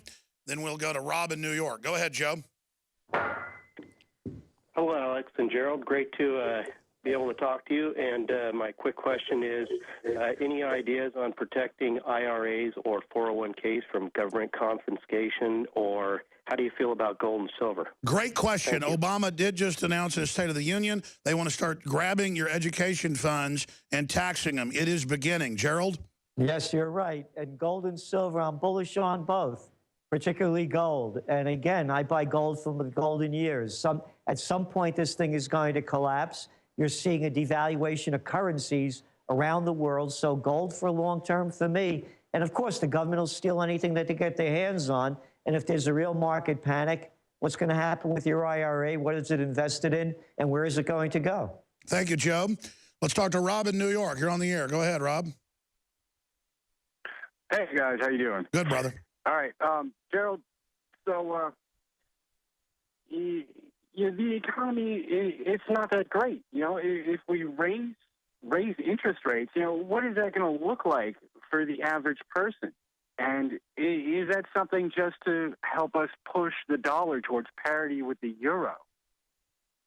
Then we'll go to Rob in New York. Go ahead, Joe. Hello, Alex and Gerald. Great to be able to talk to you. And my quick question is, any ideas on protecting IRAs or 401ks from government confiscation, or how do you feel about gold and silver? Great question. Obama did just announce in his State of the Union they want to start grabbing your education funds and taxing them. It is beginning. Gerald? Yes, you're right. And gold and silver, I'm bullish on both, particularly gold. And again, I buy gold from the golden years. At some point, this thing is going to collapse. You're seeing a devaluation of currencies around the world. So gold for long term for me. And of course, the government will steal anything that they get their hands on. And if there's a real market panic, what's going to happen with your IRA? What is it invested in? And where is it going to go? Thank you, Joe. Let's talk to Rob in New York. You're on the air. Go ahead, Rob. Hey, guys. How you doing? Good, brother. All right. Gerald, so the economy, it's not that great. You know, if we raise interest rates, you know, what is that going to look like for the average person? And is that something just to help us push the dollar towards parity with the euro?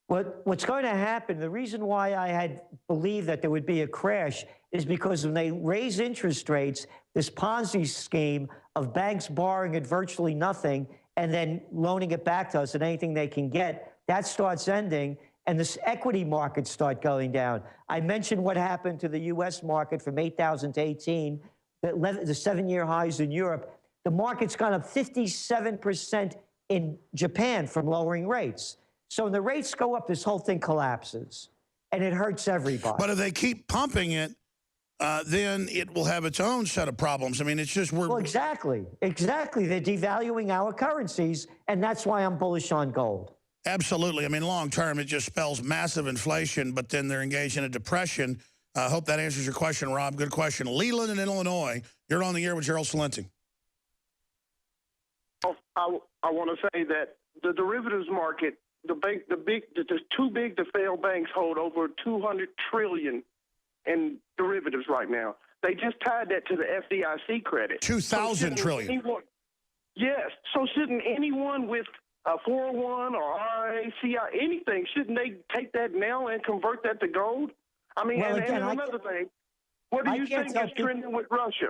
What's going to happen, the reason why I had believed that there would be a crash is because when they raise interest rates, this Ponzi scheme of banks borrowing at virtually nothing and then loaning it back to us at anything they can get, that starts ending, and this equity markets start going down. I mentioned what happened to the U.S. market from 8,000 to 18, the 7-year highs in Europe. The market's gone up 57% in Japan from lowering rates. So when the rates go up, this whole thing collapses, and it hurts everybody. But if they keep pumping it, then it will have its own set of problems. I mean, it's just we're... Well, exactly. They're devaluing our currencies, and that's why I'm bullish on gold. Absolutely. I mean, long term, it just spells massive inflation, but then they're engaged in a depression. I hope that answers your question, Rob. Good question. Leland in Illinois, you're on the air with Gerald Celente. I want to say that the derivatives market, the too big to fail banks hold over $200 trillion in derivatives right now. They just tied that to the FDIC credit. 2,000 trillion. Yes. So shouldn't anyone with a 401 or RA, CI, anything, shouldn't they take that now and convert that to gold? I mean, well, and another thing, what do you think is trending with Russia?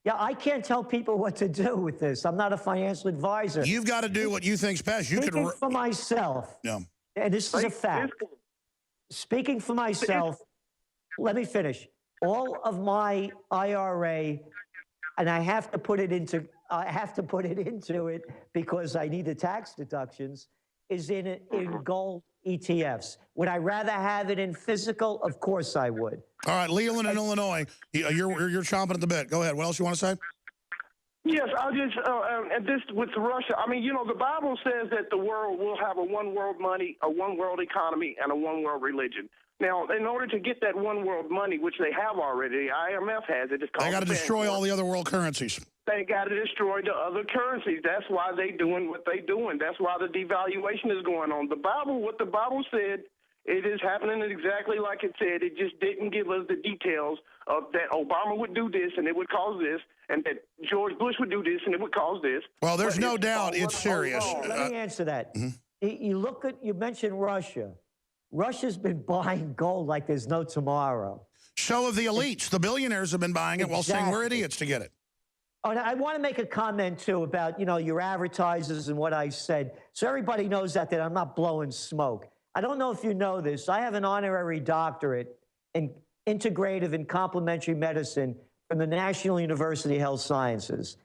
Yeah, I can't tell people what to do with this. I'm not a financial advisor. You've got to do what you think's best. You Speaking for myself, yeah. And this is a fact. Speaking for myself, let me finish. All of my IRA, and I have to put it into it because I need the tax deductions, is in gold ETFs. Would I rather have it in physical? Of course I would. All right, Leland in Illinois, you're chomping at the bit. Go ahead. What else you want to say? Yes, I'll just, and this with Russia, I mean, you know, the Bible says that the world will have a one world money, a one world economy, and a one world religion. Now, in order to get that one world money, which they have already, the IMF has it. They got to destroy all the other world currencies. They got to destroy the other currencies. That's why they doing what they doing. That's why the devaluation is going on. The Bible, what the Bible said, it is happening exactly like it said. It just didn't give us the details of that Obama would do this and it would cause this, and that George Bush would do this and it would cause this. Well, there's no doubt it's serious. Let me answer that. You mentioned Russia. Russia's been buying gold like there's no tomorrow. So have the elites. The billionaires have been buying it while saying we're idiots to get it. Oh, and I want to make a comment, too, about, your advertisers and what I said. So everybody knows that I'm not blowing smoke. I don't know if you know this. I have an honorary doctorate in integrative and complementary medicine from the National University of Health Sciences.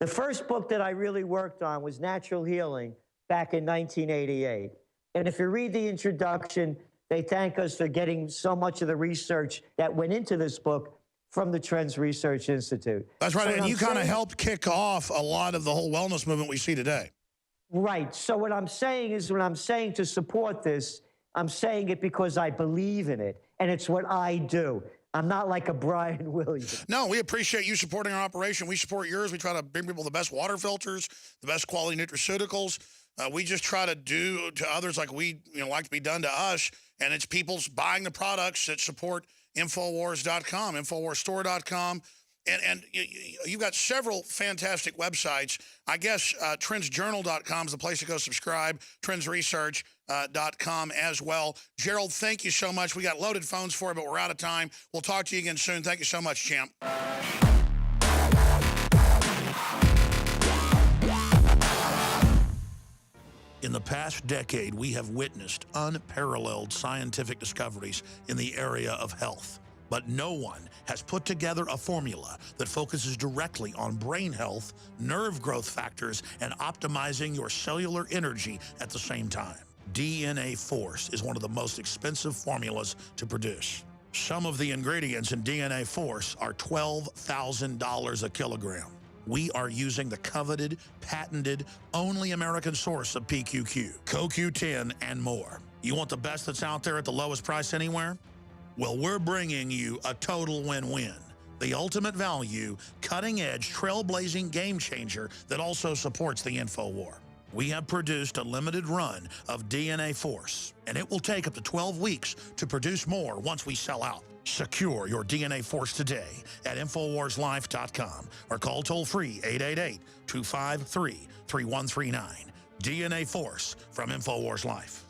The first book that I really worked on was Natural Healing back in 1988. And if you read the introduction, they thank us for getting so much of the research that went into this book from the Trends Research Institute. That's right, and you kind of helped kick off a lot of the whole wellness movement we see today. Right. So what I'm saying is, when I'm saying to support this, I'm saying it because I believe in it, and it's what I do. I'm not like a Brian Williams. No, we appreciate you supporting our operation. We support yours. We try to bring people the best water filters, the best quality nutraceuticals. We just try to do to others like we like to be done to us, and it's people's buying the products that support Infowars.com, InfoWarsStore.com. And you've got several fantastic websites. I guess TrendsJournal.com is the place to go subscribe, TrendsResearch.com as well. Gerald, thank you so much. We got loaded phones for you, but we're out of time. We'll talk to you again soon. Thank you so much, champ. In the past decade, we have witnessed unparalleled scientific discoveries in the area of health. But no one has put together a formula that focuses directly on brain health, nerve growth factors, and optimizing your cellular energy at the same time. DNA Force is one of the most expensive formulas to produce. Some of the ingredients in DNA Force are $12,000 a kilogram. We are using the coveted, patented, only American source of PQQ, CoQ10, and more. You want the best that's out there at the lowest price anywhere? Well, we're bringing you a total win-win. The ultimate value, cutting-edge, trailblazing game changer that also supports the InfoWar. We have produced a limited run of DNA Force, and it will take up to 12 weeks to produce more once we sell out. Secure your DNA Force today at InfoWarsLife.com or call toll-free 888-253-3139. DNA Force from InfoWars Life.